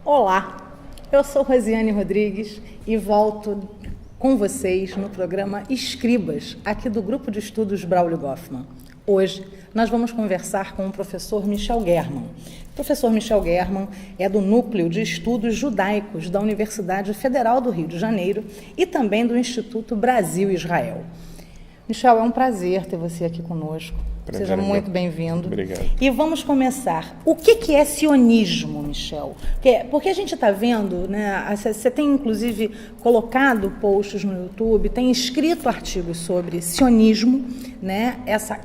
Olá, eu sou Rosiane Rodrigues e volto com vocês no programa Escribas, aqui do Grupo de Estudos Braulio Goffman. Hoje nós vamos conversar com o professor Michel German. O professor Michel German é do Núcleo de Estudos Judaicos da Universidade Federal do Rio de Janeiro e também do Instituto Brasil-Israel. Michel, é um prazer ter você aqui conosco. Seja muito bem-vindo. Obrigado. E vamos começar. O que é sionismo, Michel? Porque a gente está vendo, né? Você tem, inclusive, colocado posts no YouTube, tem escrito artigos sobre sionismo, né? Essa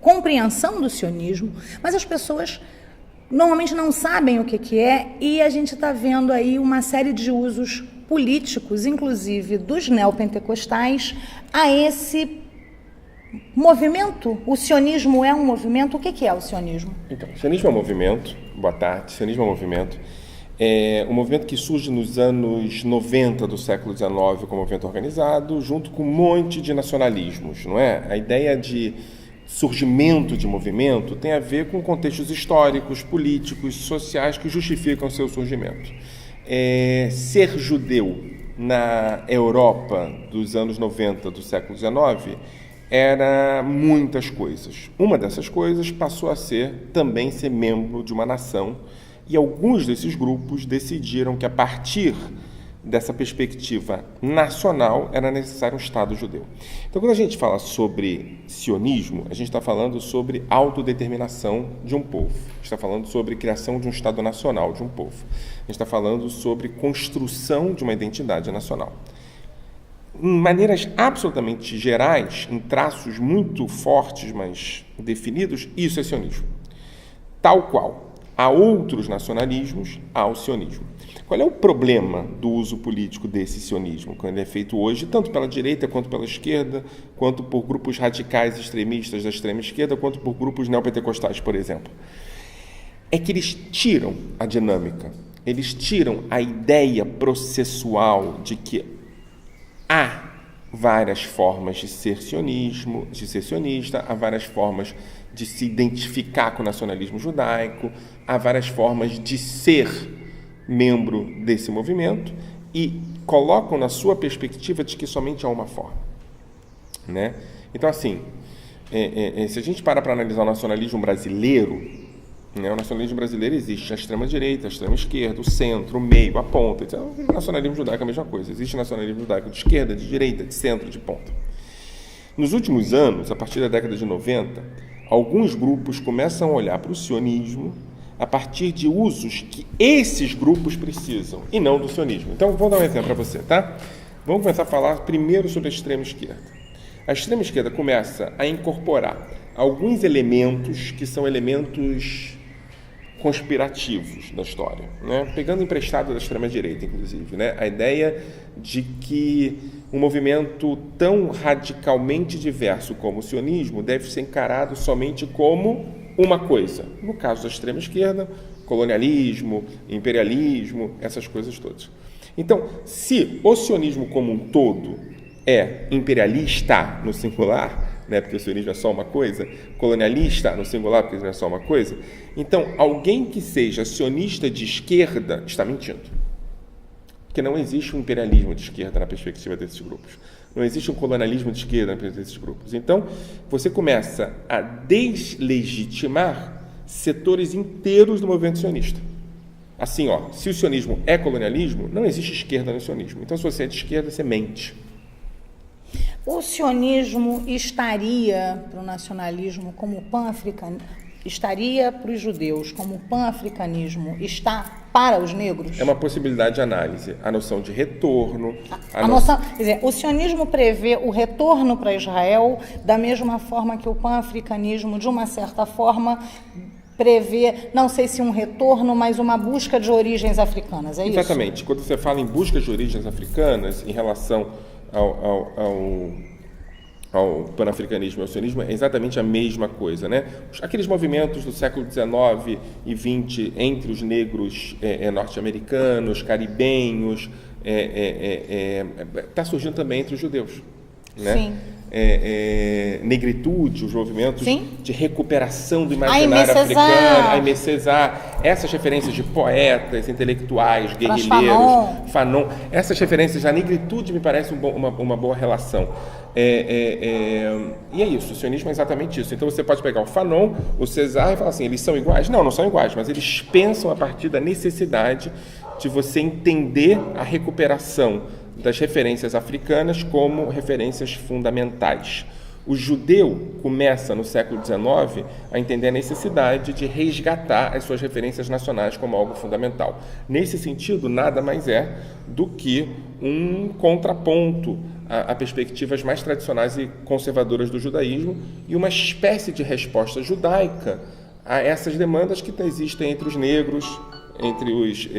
compreensão do sionismo, mas as pessoas normalmente não sabem o que é, e a gente está vendo aí uma série de usos políticos, inclusive dos neopentecostais, a esse movimento. O sionismo é um movimento? O que é o sionismo? Então, o sionismo é um movimento, boa tarde, o sionismo é um movimento que surge nos anos 90 do século XIX como movimento organizado, junto com um monte de nacionalismos, não é? A ideia de surgimento de movimento tem a ver com contextos históricos, políticos, sociais que justificam seu surgimento. Ser judeu na Europa dos anos 90 do século XIX era muitas coisas. Uma dessas coisas passou a ser também ser membro de uma nação, e alguns desses grupos decidiram que a partir dessa perspectiva nacional era necessário um Estado judeu. Então, quando a gente fala sobre sionismo, a gente está falando sobre autodeterminação de um povo. A gente está falando sobre criação de um Estado nacional de um povo. A gente está falando sobre construção de uma identidade nacional. Em maneiras absolutamente gerais, em traços muito fortes, mas definidos, isso é sionismo. Tal qual há outros nacionalismos, há o sionismo. Qual é o problema do uso político desse sionismo, quando ele é feito hoje, tanto pela direita quanto pela esquerda, quanto por grupos radicais extremistas da extrema esquerda, quanto por grupos neopentecostais, por exemplo? É que eles tiram a dinâmica, eles tiram a ideia processual de que há várias formas de ser sionista, há várias formas de se identificar com o nacionalismo judaico, há várias formas de ser membro desse movimento, e colocam na sua perspectiva de que somente há uma forma, né? Então, assim, se a gente para analisar o nacionalismo brasileiro, né, o nacionalismo brasileiro existe a extrema-direita, a extrema-esquerda, o centro, o meio, a ponta. Então, o nacionalismo judaico é a mesma coisa. Existe nacionalismo judaico de esquerda, de direita, de centro, de ponta. Nos últimos anos, a partir da década de 90, alguns grupos começam a olhar para o sionismo a partir de usos que esses grupos precisam, e não do sionismo. Então, vou dar um exemplo para você, tá? Vamos começar a falar primeiro sobre a extrema-esquerda. A extrema-esquerda começa a incorporar alguns elementos que são elementos conspirativos da história, né? Pegando emprestado da extrema-direita, inclusive, né? A ideia de que um movimento tão radicalmente diverso como o sionismo deve ser encarado somente como uma coisa. No caso da extrema-esquerda, colonialismo, imperialismo, essas coisas todas. Então, se o sionismo como um todo é imperialista no singular, né, porque o sionismo é só uma coisa, colonialista no singular, porque não é só uma coisa, então alguém que seja sionista de esquerda está mentindo. Porque não existe um imperialismo de esquerda na perspectiva desses grupos. Não existe um colonialismo de esquerda na perspectiva desses grupos. Então, você começa a deslegitimar setores inteiros do movimento sionista. Assim, se o sionismo é colonialismo, não existe esquerda no sionismo. Então, se você é de esquerda, você mente. O sionismo estaria para o nacionalismo como pan-africanismo, estaria para os judeus como o pan-africanismo está para os negros? É uma possibilidade de análise. A noção de retorno... Quer dizer, o sionismo prevê o retorno para Israel da mesma forma que o pan-africanismo, de uma certa forma, prevê, não sei se um retorno, mas uma busca de origens africanas, é isso? Exatamente. Quando você fala em busca de origens africanas, em relação ao panafricanismo e ao sionismo é exatamente a mesma coisa, né? Aqueles movimentos do século XIX e XX entre os negros norte-americanos, caribenhos, está surgindo também entre os judeus, né? Sim. Negritude, os movimentos Sim. de recuperação do imaginário africano, Aimé Césaire, essas referências de poetas, intelectuais, guerrilheiros, Fanon, essas referências da negritude me parece uma boa relação. E é isso, o sionismo é exatamente isso. Então você pode pegar o Fanon, o Césaire e falar assim, eles são iguais? Não são iguais, mas eles pensam a partir da necessidade de você entender a recuperação das referências africanas como referências fundamentais. O judeu começa no século XIX a entender a necessidade de resgatar as suas referências nacionais como algo fundamental. Nesse sentido, nada mais é do que um contraponto a perspectivas mais tradicionais e conservadoras do judaísmo e uma espécie de resposta judaica a essas demandas que existem entre os negros, entre os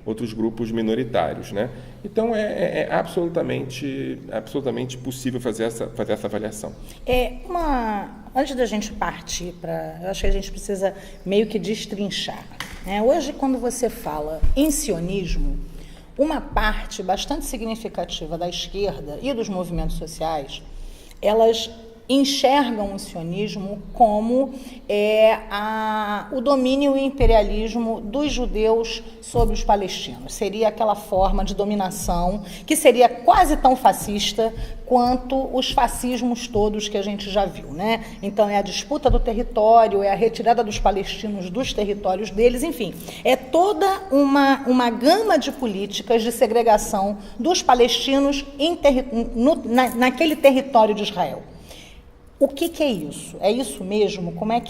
outros grupos minoritários, né? Então é absolutamente possível fazer essa avaliação. Antes da gente partir eu acho que a gente precisa meio que destrinchar, né? Hoje, quando você fala em sionismo, uma parte bastante significativa da esquerda e dos movimentos sociais, elas enxergam o sionismo como o domínio e o imperialismo dos judeus sobre os palestinos. Seria aquela forma de dominação que seria quase tão fascista quanto os fascismos todos que a gente já viu, né? Então, é a disputa do território, é a retirada dos palestinos dos territórios deles, enfim, é toda uma gama de políticas de segregação dos palestinos naquele território de Israel. O que é isso? É isso mesmo? Como é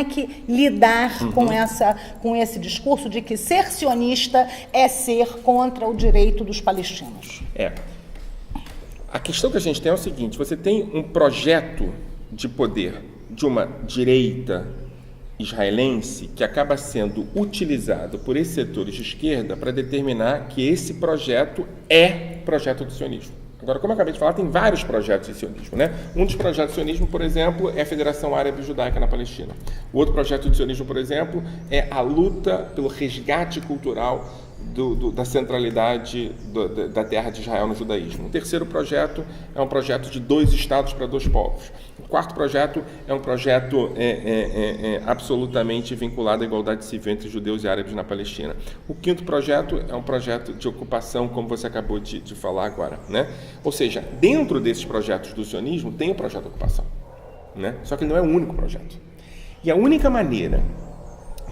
que lidar com esse discurso de que ser sionista é ser contra o direito dos palestinos? A questão que a gente tem é o seguinte: você tem um projeto de poder de uma direita israelense que acaba sendo utilizado por esses setores de esquerda para determinar que esse projeto é projeto do sionismo. Agora, como eu acabei de falar, tem vários projetos de sionismo, né? Um dos projetos de sionismo, por exemplo, é a Federação Árabe Judaica na Palestina. O outro projeto de sionismo, por exemplo, é a luta pelo resgate cultural da centralidade da terra de Israel no judaísmo. O terceiro projeto é um projeto de 2 estados para 2 povos. O quarto projeto é um projeto absolutamente vinculado à igualdade civil entre judeus e árabes na Palestina. O quinto projeto é um projeto de ocupação, como você acabou de falar agora, né? Ou seja, dentro desses projetos do sionismo tem o projeto de ocupação, né? Só que ele não é o único projeto. E a única maneira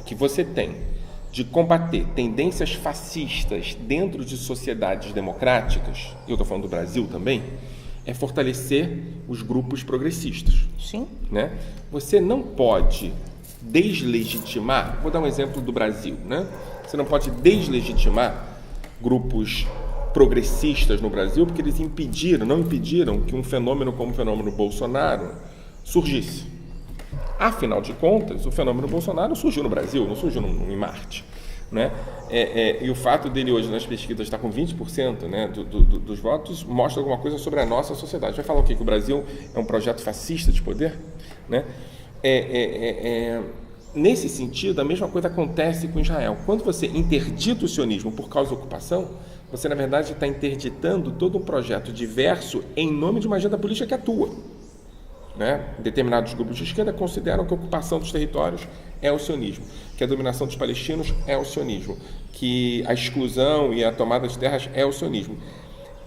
que você tem de combater tendências fascistas dentro de sociedades democráticas, e eu estou falando do Brasil também, é fortalecer os grupos progressistas. Sim. Né? Você não pode deslegitimar, vou dar um exemplo do Brasil, né? Você não pode deslegitimar grupos progressistas no Brasil porque eles não impediram que um fenômeno como o fenômeno Bolsonaro surgisse. Afinal de contas, o fenômeno Bolsonaro surgiu no Brasil, não surgiu em Marte, né? E o fato dele hoje nas pesquisas estar com 20%, né, dos votos mostra alguma coisa sobre a nossa sociedade. Vai falar o quê? Que o Brasil é um projeto fascista de poder? Né? Nesse sentido, a mesma coisa acontece com Israel. Quando você interdita o sionismo por causa da ocupação, você, na verdade, está interditando todo um projeto diverso em nome de uma agenda política que atua. Né? Determinados grupos de esquerda consideram que a ocupação dos territórios é o sionismo, que a dominação dos palestinos é o sionismo, que a exclusão e a tomada de terras é o sionismo.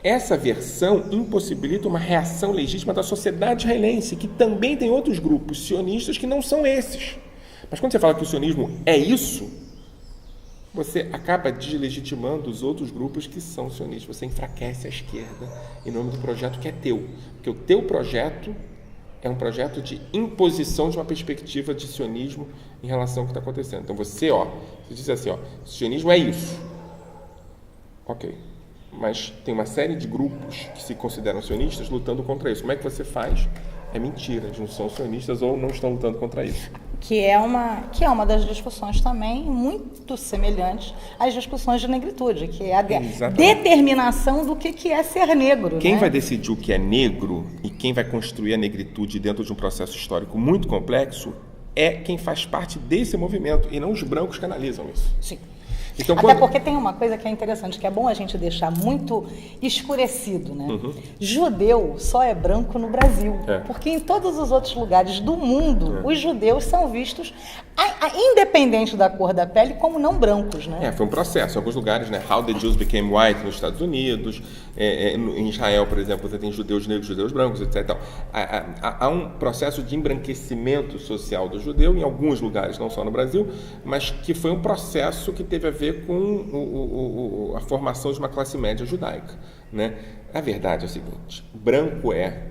Essa versão impossibilita uma reação legítima da sociedade israelense, que também tem outros grupos sionistas que não são esses. Mas quando você fala que o sionismo é isso, você acaba deslegitimando os outros grupos que são sionistas. Você enfraquece a esquerda em nome do projeto que é teu. Porque o teu projeto é um projeto de imposição de uma perspectiva de sionismo em relação ao que está acontecendo. Então você diz assim, sionismo é isso. Ok. Mas tem uma série de grupos que se consideram sionistas lutando contra isso. Como é que você faz? É mentira, eles não são sionistas ou não estão lutando contra isso. que é uma das discussões também muito semelhantes às discussões de negritude, que é a determinação do que é ser negro. Quem vai decidir o que é negro e quem vai construir a negritude dentro de um processo histórico muito complexo é quem faz parte desse movimento, e não os brancos que analisam isso. Sim. Então, até porque tem uma coisa que é interessante, que é bom a gente deixar muito escurecido, né? Judeu só é branco no Brasil, porque em todos os outros lugares do mundo, os judeus são vistos, independente da cor da pele, como não brancos, né? Foi um processo. Em alguns lugares, né? How the Jews became white nos Estados Unidos, em Israel, por exemplo, você tem judeus negros, judeus brancos, etc. Então, há um processo de embranquecimento social do judeu, em alguns lugares, não só no Brasil, mas que foi um processo que teve a ver com a formação de uma classe média judaica, né? A verdade é o seguinte: branco é,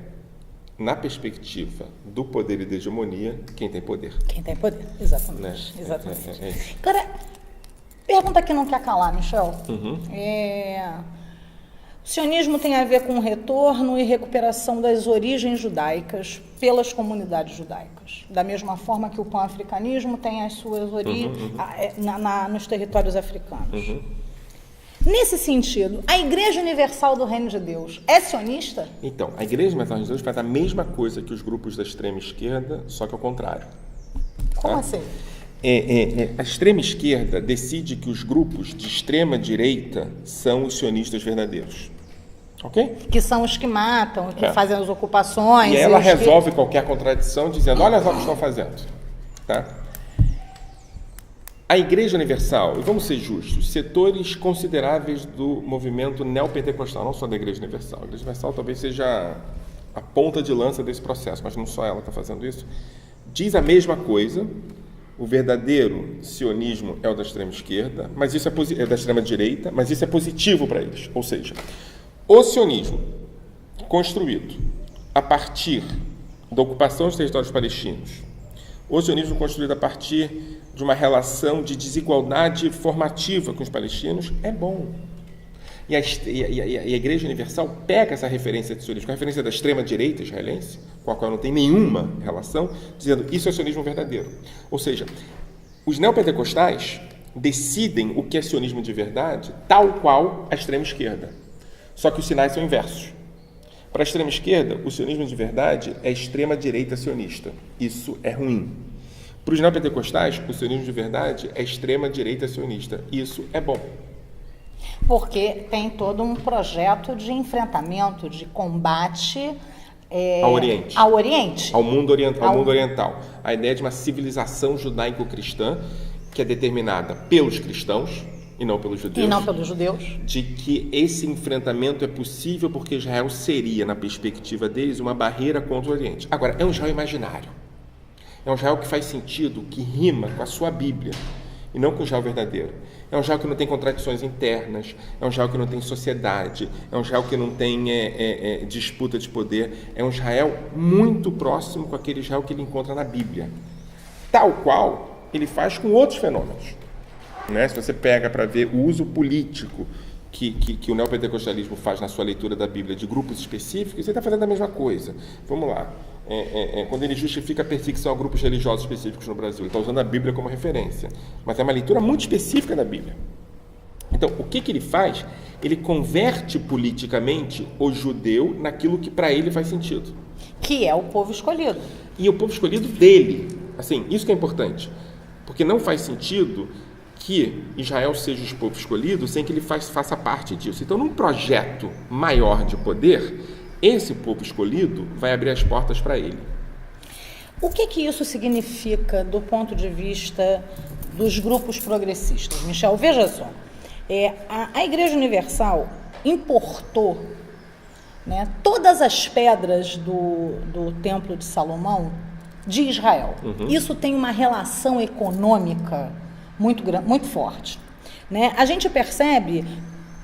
na perspectiva do poder e da hegemonia, quem tem poder. Quem tem poder, exatamente. Né? Exatamente. Agora, pergunta que não quer calar, Michel. O sionismo tem a ver com o retorno e recuperação das origens judaicas pelas comunidades judaicas, da mesma forma que o pan-africanismo tem as suas origens nos territórios africanos. Nesse sentido, a Igreja Universal do Reino de Deus é sionista? Então, a Igreja Universal do Reino de Deus faz a mesma coisa que os grupos da extrema esquerda, só que ao contrário. Como assim? A extrema esquerda decide que os grupos de extrema direita são os sionistas verdadeiros. Ok? Que são os que matam, que fazem as ocupações. E ela resolve qualquer contradição dizendo: olha só o que estão fazendo. Tá? A Igreja Universal, e vamos ser justos, setores consideráveis do movimento neopentecostal, não só da Igreja Universal. A Igreja Universal talvez seja a ponta de lança desse processo, mas não só ela está fazendo isso. Diz a mesma coisa. O verdadeiro sionismo é o da extrema esquerda, mas isso é da extrema direita, mas isso é positivo para eles. Ou seja, o sionismo construído a partir da ocupação dos territórios palestinos, o sionismo construído a partir de uma relação de desigualdade formativa com os palestinos é bom. E a Igreja Universal pega essa referência de sionismo, a referência da extrema-direita israelense, com a qual não tem nenhuma relação, dizendo isso é sionismo verdadeiro. Ou seja, os neopentecostais decidem o que é sionismo de verdade, tal qual a extrema-esquerda. Só que os sinais são inversos. Para a extrema-esquerda, o sionismo de verdade é extrema-direita sionista. Isso é ruim. Para os neopentecostais, o sionismo de verdade é extrema-direita sionista. Isso é bom. Porque tem todo um projeto de enfrentamento, de combate ao Oriente. Ao mundo oriental. A ideia de uma civilização judaico-cristã que é determinada pelos cristãos e não pelos judeus. De que esse enfrentamento é possível porque Israel seria, na perspectiva deles, uma barreira contra o Oriente. Agora, é um Israel imaginário. É um Israel que faz sentido, que rima com a sua Bíblia, e não com o Israel verdadeiro. É um Israel que não tem contradições internas, é um Israel que não tem sociedade, é um Israel que não tem disputa de poder, é um Israel muito próximo com aquele Israel que ele encontra na Bíblia, tal qual ele faz com outros fenômenos. Né? Se você pega para ver o uso político que o neopentecostalismo faz na sua leitura da Bíblia de grupos específicos, ele está fazendo a mesma coisa. Vamos lá. Quando ele justifica a perseguição a grupos religiosos específicos no Brasil, ele está usando a Bíblia como referência, mas é uma leitura muito específica da Bíblia. Então, o que ele faz? Ele converte politicamente o judeu naquilo que para ele faz sentido. Que é o povo escolhido. E o povo escolhido dele. Assim, isso que é importante. Porque não faz sentido que Israel seja o povo escolhido sem que ele faça parte disso. Então, num projeto maior de poder, esse povo escolhido vai abrir as portas para ele. O que isso significa do ponto de vista dos grupos progressistas? Michel, veja só. A Igreja Universal importou, né, todas as pedras do Templo de Salomão de Israel. Isso tem uma relação econômica muito forte. Né? A gente percebe,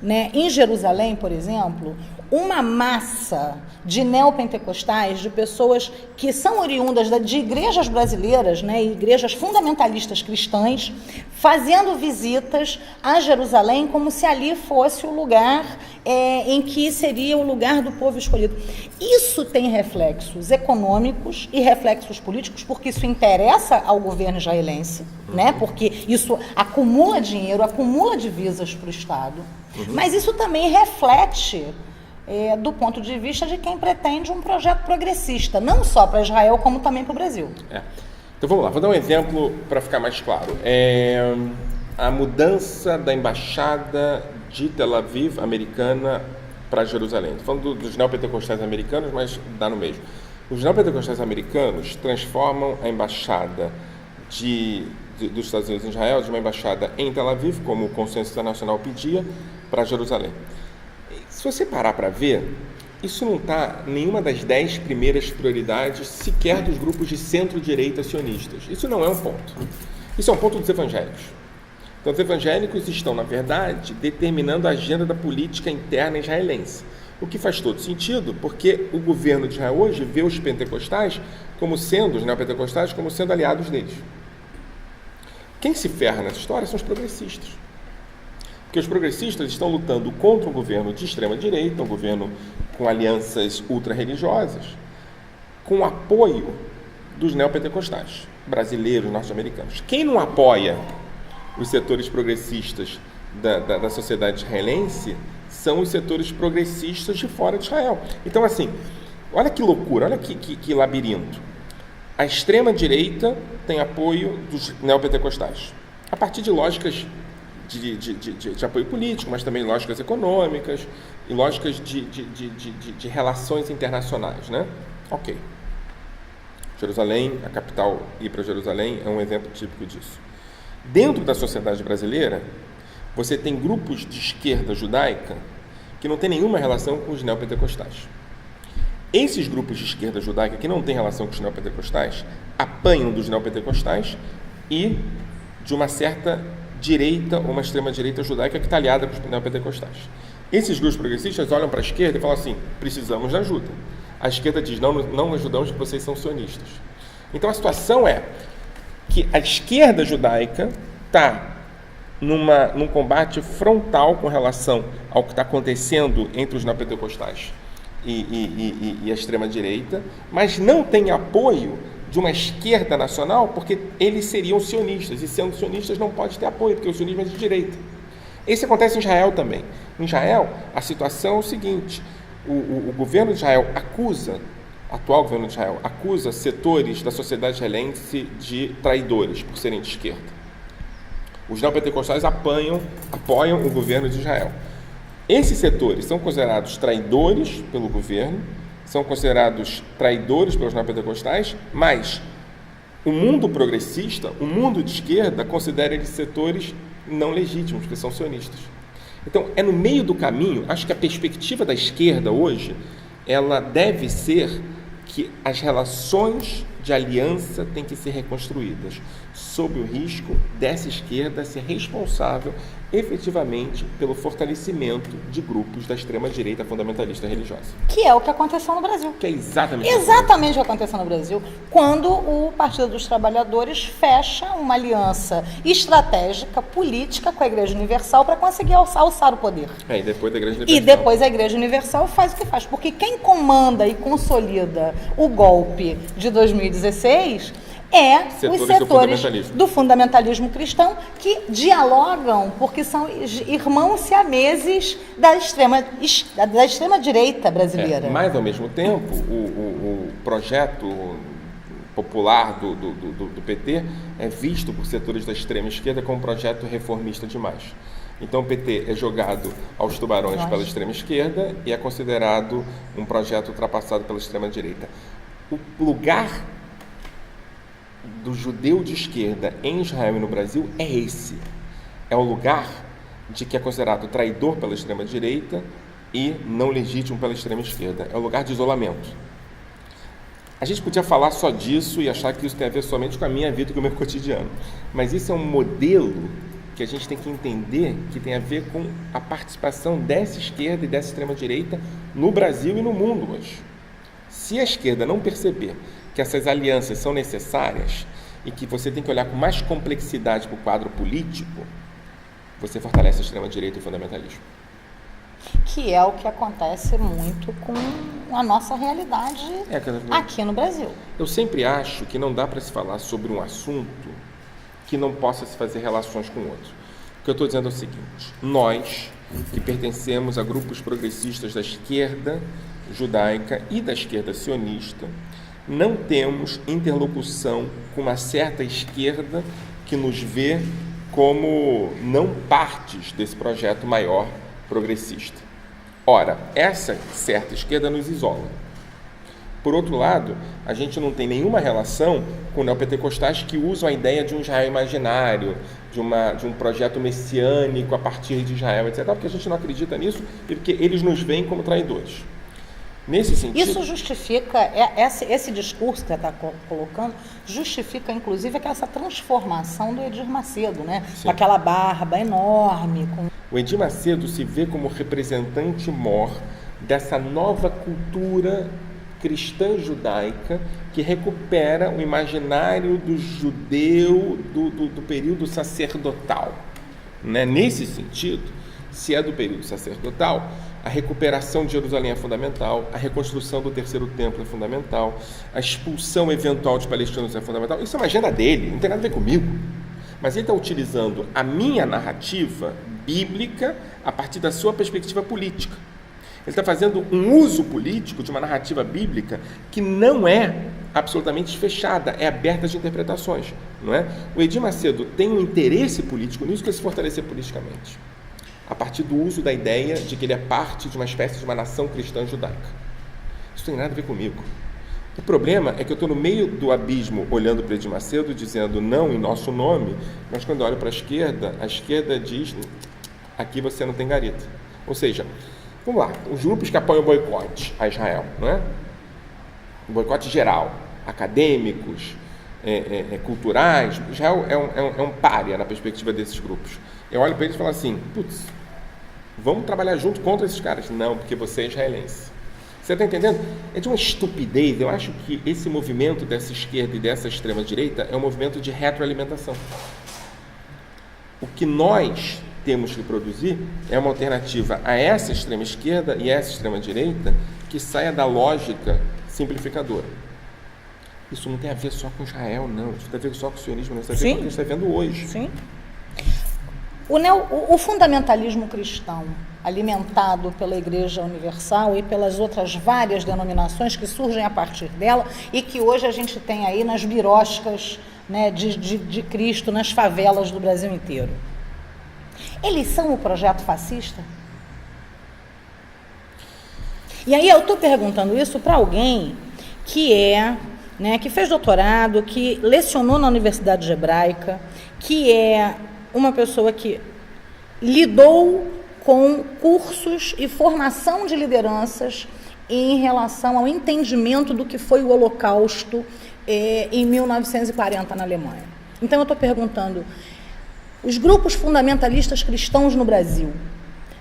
né, em Jerusalém, por exemplo, uma massa de neopentecostais, de pessoas que são oriundas de igrejas brasileiras, né, igrejas fundamentalistas cristãs, fazendo visitas a Jerusalém como se ali fosse o lugar em que seria o lugar do povo escolhido. Isso tem reflexos econômicos e reflexos políticos, porque isso interessa ao governo israelense, né? Porque isso acumula dinheiro, acumula divisas para o Estado, mas isso também reflete do ponto de vista de quem pretende um projeto progressista, não só para Israel, como também para o Brasil. Então vamos lá, vou dar um exemplo para ficar mais claro. A mudança da embaixada de Tel Aviv americana para Jerusalém. Estou falando dos neopentecostais americanos, mas dá no mesmo. Os neopentecostais americanos transformam a embaixada dos Estados Unidos em Israel de uma embaixada em Tel Aviv, como o consenso internacional pedia, para Jerusalém. Se você parar para ver, isso não está em nenhuma das 10 primeiras prioridades sequer dos grupos de centro-direita sionistas. Isso não é um ponto. Isso é um ponto dos evangélicos. Então, os evangélicos estão, na verdade, determinando a agenda da política interna israelense. O que faz todo sentido, porque o governo de Israel hoje vê os pentecostais como sendo, os neopentecostais, como sendo aliados deles. Quem se ferra nessa história são os progressistas. Porque os progressistas estão lutando contra um governo de extrema-direita, um governo com alianças ultra-religiosas, com apoio dos neopentecostais, brasileiros, norte-americanos. Quem não apoia os setores progressistas da sociedade israelense são os setores progressistas de fora de Israel. Então, assim, olha que loucura, olha que labirinto. A extrema-direita tem apoio dos neopentecostais, a partir de lógicas de apoio político, mas também lógicas econômicas e lógicas de relações internacionais, né? Ok. Jerusalém, a capital, ir para Jerusalém é um exemplo típico disso. Dentro da sociedade brasileira, você tem grupos de esquerda judaica que não tem nenhuma relação com os neopentecostais. Esses grupos de esquerda judaica que não têm relação com os neopentecostais apanham dos neopentecostais e de uma certa direita ou uma extrema-direita judaica que está aliada com os neopentecostais. Esses grupos progressistas olham para a esquerda e falam assim: precisamos de ajuda. A esquerda diz: não ajudamos porque vocês são sionistas. Então a situação é que a esquerda judaica está num combate frontal com relação ao que está acontecendo entre os neopentecostais e a extrema-direita, mas não tem apoio de uma esquerda nacional, porque eles seriam sionistas, e sendo sionistas não pode ter apoio, porque o sionismo é de direita. Isso acontece em Israel também. Em Israel, a situação é o seguinte: o governo de Israel atual governo de Israel, acusa setores da sociedade israelense de traidores por serem de esquerda. Os neopentecostais apoiam o governo de Israel. Esses setores são considerados traidores pelo governo, são considerados traidores pelos neopentecostais, mas o mundo progressista, o mundo de esquerda, considera eles setores não legítimos, que são sionistas. Então, é no meio do caminho. Acho que a perspectiva da esquerda hoje, ela deve ser que as relações de aliança têm que ser reconstruídas, sob o risco dessa esquerda ser responsável efetivamente pelo fortalecimento de grupos da extrema-direita fundamentalista religiosa. Que é o que aconteceu no Brasil. Que é exatamente o que aconteceu no Brasil, quando o Partido dos Trabalhadores fecha uma aliança estratégica, política com a Igreja Universal para conseguir alçar o poder. E depois da Igreja Universal. E depois a Igreja Universal faz o que faz, porque quem comanda e consolida o golpe de 2016 os setores do fundamentalismo cristão, que dialogam, porque são irmãos siameses da extrema-direita brasileira. Mas, ao mesmo tempo, o projeto popular do PT é visto por setores da extrema-esquerda como um projeto reformista demais. Então, o PT é jogado aos tubarões pela extrema-esquerda e é considerado um projeto ultrapassado pela extrema-direita. O lugar do judeu de esquerda em Israel e no Brasil é esse. É o lugar de que é considerado traidor pela extrema-direita e não legítimo pela extrema-esquerda. É o lugar de isolamento. A gente podia falar só disso e achar que isso tem a ver somente com a minha vida e com o meu cotidiano. Mas isso é um modelo que a gente tem que entender que tem a ver com a participação dessa esquerda e dessa extrema-direita no Brasil e no mundo hoje. Se a esquerda não perceber que essas alianças são necessárias e que você tem que olhar com mais complexidade para o quadro político, você fortalece a extrema-direita e o fundamentalismo. Que é o que acontece muito com a nossa realidade aqui no Brasil. Eu sempre acho que não dá para se falar sobre um assunto que não possa se fazer relações com outro. O que eu estou dizendo é o seguinte: nós, que pertencemos a grupos progressistas da esquerda judaica e da esquerda sionista, não temos interlocução com uma certa esquerda que nos vê como não partes desse projeto maior progressista. Ora, essa certa esquerda nos isola. Por outro lado, a gente não tem nenhuma relação com neopentecostais que usam a ideia de um Israel imaginário, de um projeto messiânico a partir de Israel, etc., porque a gente não acredita nisso e porque eles nos veem como traidores. Nesse sentido... Isso justifica, esse discurso que você está colocando, justifica, inclusive, essa transformação do Edir Macedo, né? Com aquela barba enorme. O Edir Macedo se vê como representante mor dessa nova cultura cristã judaica que recupera o imaginário do judeu do período sacerdotal. Né? Nesse sentido, se é do período sacerdotal, a recuperação de Jerusalém é fundamental, a reconstrução do terceiro templo é fundamental, a expulsão eventual dos palestinos é fundamental. Isso é uma agenda dele, não tem nada a ver comigo. Mas ele está utilizando a minha narrativa bíblica a partir da sua perspectiva política. Ele está fazendo um uso político de uma narrativa bíblica que não é absolutamente fechada, é aberta de interpretações. Não é? O Edir Macedo tem um interesse político nisso, que é se fortalecer politicamente, a partir do uso da ideia de que ele é parte de uma espécie de uma nação cristã judaica. Isso não tem nada a ver comigo. O problema é que eu estou no meio do abismo olhando para Edir Macedo, dizendo não em nosso nome, mas quando eu olho para a esquerda diz, aqui você não tem garita. Ou seja, vamos lá, os grupos que apoiam o boicote a Israel, não é? O boicote geral, acadêmicos, culturais. Israel é um pária na perspectiva desses grupos. Eu olho para eles e falo assim, putz, vamos trabalhar junto contra esses caras. Não, porque você é israelense. Você está entendendo? É de uma estupidez. Eu acho que esse movimento dessa esquerda e dessa extrema-direita é um movimento de retroalimentação. O que nós temos que produzir é uma alternativa a essa extrema-esquerda e a essa extrema-direita que saia da lógica simplificadora. Isso não tem a ver só com Israel, não. Isso tem a ver só com o sionismo, não. Isso tem a ver com o que a gente está vendo hoje. Sim. O fundamentalismo cristão, alimentado pela Igreja Universal e pelas outras várias denominações que surgem a partir dela e que hoje a gente tem aí nas biroscas, né, de Cristo, nas favelas do Brasil inteiro. Eles são o projeto fascista? E aí eu estou perguntando isso para alguém que que fez doutorado, que lecionou na Universidade Hebraica, que é uma pessoa que lidou com cursos e formação de lideranças em relação ao entendimento do que foi o Holocausto em 1940 na Alemanha. Então eu estou perguntando, os grupos fundamentalistas cristãos no Brasil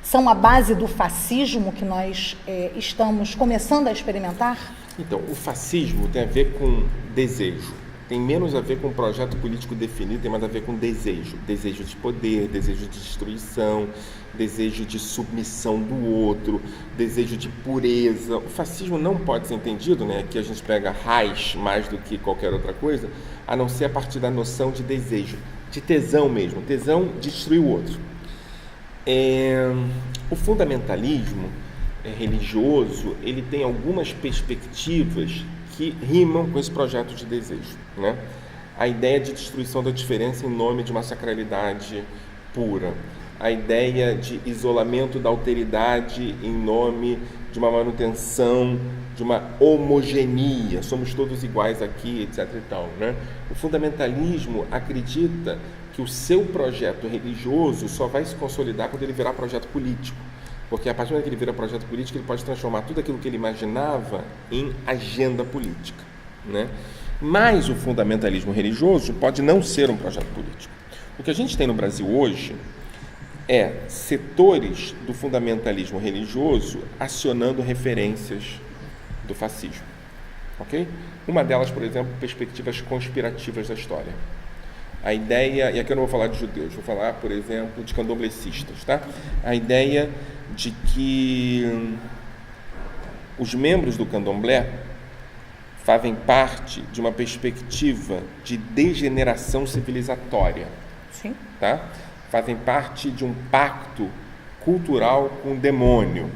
são a base do fascismo que nós estamos começando a experimentar? Então, o fascismo tem a ver com desejo. Tem menos a ver com um projeto político definido, tem mais a ver com desejo. Desejo de poder, desejo de destruição, desejo de submissão do outro, desejo de pureza. O fascismo não pode ser entendido, né? Aqui a gente pega Reich mais do que qualquer outra coisa, a não ser a partir da noção de desejo, de tesão mesmo, tesão de destruir o outro. O fundamentalismo religioso, ele tem algumas perspectivas que rimam com esse projeto de desejo, né? A ideia de destruição da diferença em nome de uma sacralidade pura, a ideia de isolamento da alteridade em nome de uma manutenção de uma homogeneia, somos todos iguais aqui, etc. e tal, né? O fundamentalismo acredita que o seu projeto religioso só vai se consolidar quando ele virar projeto político. Porque a partir do momento que ele vira projeto político, ele pode transformar tudo aquilo que ele imaginava em agenda política, né? Mas o fundamentalismo religioso pode não ser um projeto político. O que a gente tem no Brasil hoje é setores do fundamentalismo religioso acionando referências do fascismo. ok? Uma delas, por exemplo, perspectivas conspirativas da história. A ideia, e aqui eu não vou falar de judeus, vou falar, por exemplo, de candomblecistas, tá? A ideia de que os membros do candomblé fazem parte de uma perspectiva de degeneração civilizatória. Sim. Tá? Fazem parte de um pacto cultural com o demônio.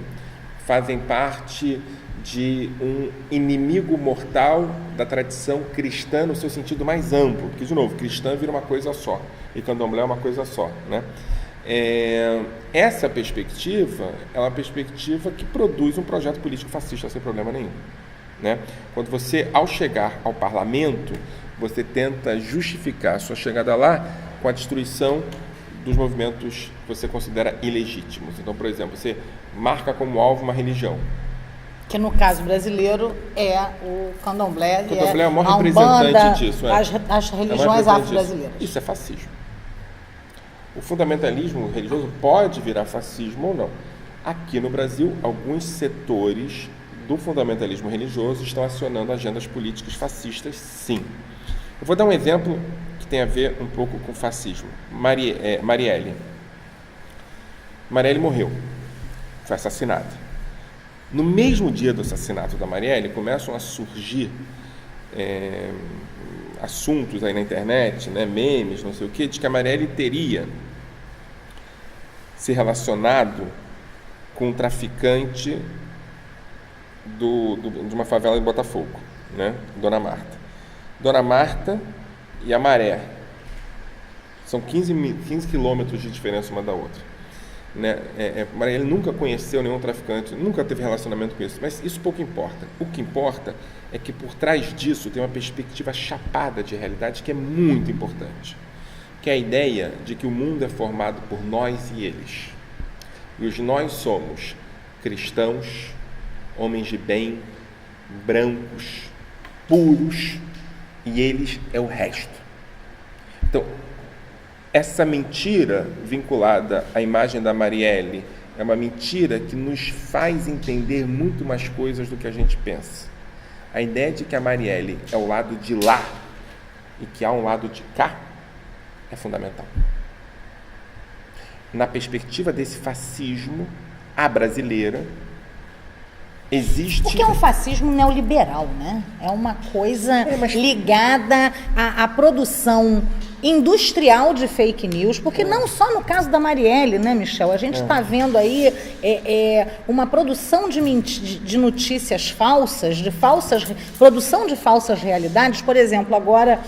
Fazem parte de um inimigo mortal da tradição cristã no seu sentido mais amplo. Porque, de novo, cristã vira uma coisa só e candomblé é uma coisa só, né? Essa perspectiva é uma perspectiva que produz um projeto político fascista sem problema nenhum, né? Quando você, ao chegar ao parlamento, você tenta justificar a sua chegada lá com a destruição dos movimentos que você considera ilegítimos. Então, por exemplo, você marca como alvo uma religião. Que no caso brasileiro é o candomblé. O candomblé é o maior representante disso. As religiões afro-brasileiras. Isso é fascismo. O fundamentalismo religioso pode virar fascismo ou não. Aqui no Brasil, alguns setores do fundamentalismo religioso estão acionando agendas políticas fascistas, sim. Eu vou dar um exemplo que tem a ver um pouco com fascismo. Marielle. Marielle morreu, foi assassinada. No mesmo dia do assassinato da Marielle, começam a surgir assuntos aí na internet, né, memes, não sei o quê, de que a Marielle teria se relacionado com um traficante de uma favela em Botafogo, né, Dona Marta. Dona Marta e a Maré. São 15 quilômetros de diferença uma da outra. Né? Marielle nunca conheceu nenhum traficante, nunca teve relacionamento com isso, mas isso pouco importa. O que importa é que por trás disso tem uma perspectiva chapada de realidade que é muito importante, que é a ideia de que o mundo é formado por nós e eles. E os nós somos cristãos, homens de bem, brancos, puros, e eles é o resto. Então, essa mentira vinculada à imagem da Marielle é uma mentira que nos faz entender muito mais coisas do que a gente pensa. A ideia de que a Marielle é o lado de lá e que há um lado de cá é fundamental. Na perspectiva desse fascismo, a brasileira existe... Porque é um fascismo neoliberal, né? É uma coisa ligada à produção industrial de fake news, porque não só no caso da Marielle, né, Michel? A gente está vendo aí uma produção de notícias falsas, produção de falsas realidades. Por exemplo, agora,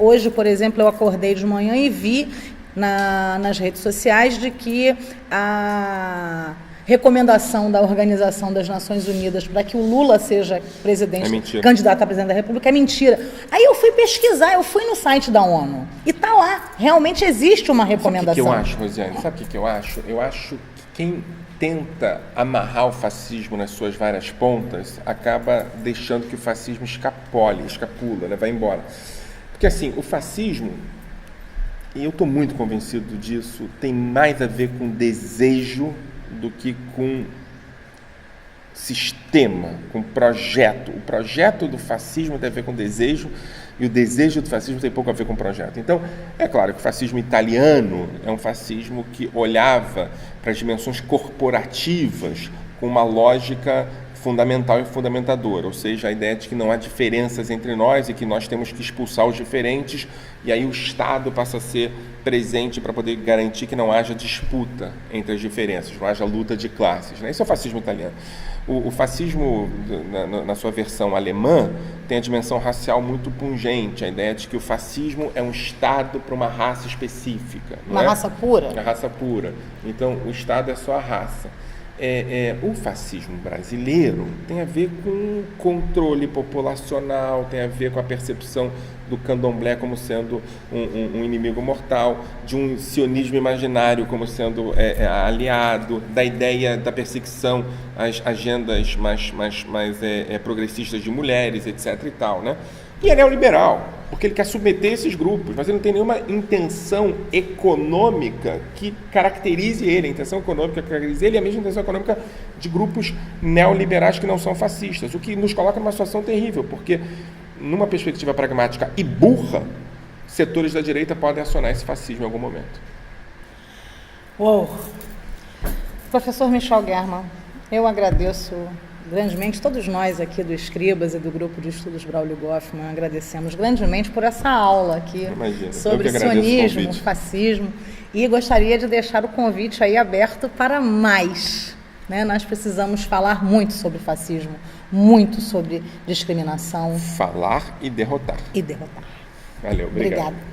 hoje, por exemplo, eu acordei de manhã e vi nas redes sociais de que a recomendação da Organização das Nações Unidas para que o Lula seja presidente, candidato a presidente da República, é mentira. Aí eu fui pesquisar, eu fui no site da ONU e está lá, realmente existe uma recomendação. Sabe o que eu acho, Rosiane? Sabe o que eu acho? Eu acho que quem tenta amarrar o fascismo nas suas várias pontas acaba deixando que o fascismo escapula, né? Vai embora. Porque assim, o fascismo, e eu estou muito convencido disso, tem mais a ver com desejo do que com sistema, com projeto. O projeto do fascismo tem a ver com desejo e o desejo do fascismo tem pouco a ver com projeto. Então, é claro que o fascismo italiano é um fascismo que olhava para as dimensões corporativas com uma lógica fundamental e fundamentadora, ou seja, a ideia de que não há diferenças entre nós e que nós temos que expulsar os diferentes, e aí o Estado passa a ser presente para poder garantir que não haja disputa entre as diferenças, não haja luta de classes, né? Esse é o fascismo italiano. O fascismo, na sua versão alemã, tem a dimensão racial muito pungente, a ideia de que o fascismo é um Estado para uma raça específica. Uma raça pura? Uma raça pura. Então, o Estado é só a raça. O fascismo brasileiro tem a ver com controle populacional, tem a ver com a percepção do candomblé como sendo um inimigo mortal, de um sionismo imaginário como sendo aliado, da ideia da perseguição às agendas mais progressistas de mulheres, etc. e tal, né? E é neoliberal, porque ele quer submeter esses grupos, mas ele não tem nenhuma intenção econômica que caracterize ele. A intenção econômica que caracteriza ele é a mesma intenção econômica de grupos neoliberais que não são fascistas, o que nos coloca numa situação terrível, porque numa perspectiva pragmática e burra, setores da direita podem acionar esse fascismo em algum momento. Uou! Professor Michel German, eu agradeço grandemente, todos nós aqui do Escribas e do Grupo de Estudos Braulio Goffman, agradecemos grandemente por essa aula aqui sobre sionismo, fascismo, e gostaria de deixar o convite aí aberto para mais. Né? Nós precisamos falar muito sobre fascismo, muito sobre discriminação. Falar e derrotar. E derrotar. Valeu, obrigado. Obrigada.